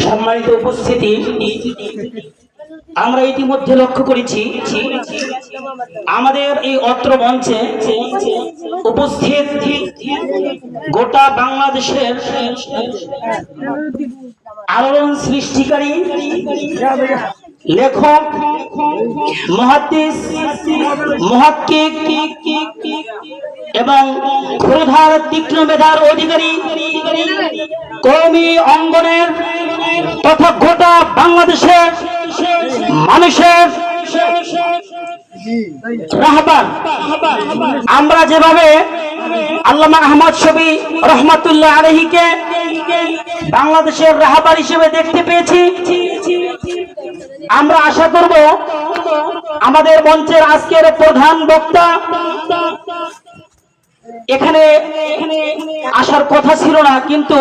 সম্মানিত উপস্থিতি, আমরা ইতিমধ্যে লক্ষ্য করেছি আমাদের এই অত্র মঞ্চে উপস্থিত গোটা বাংলাদেশের আলোড়ন সৃষ্টিকারী লেখক, মুহাদ্দিস, মুহাক্কিক এবং ক্ষুধার তীক্ষ্ণ মেধার অধিকারী কওমি অঙ্গনের তথা গোটা বাংলাদেশের মানুষের রাহবার, আমরা যেভাবে আল্লামা আহমদ শফী রহমাতুল্লাহ আলাইহিকে বাংলাদেশের রাহবার হিসেবে দেখতে পেয়েছি, আমরা আশা করব আমাদের মঞ্চের আজকের প্রধান বক্তা এখানে আসার কথা ছিল না, কিন্তু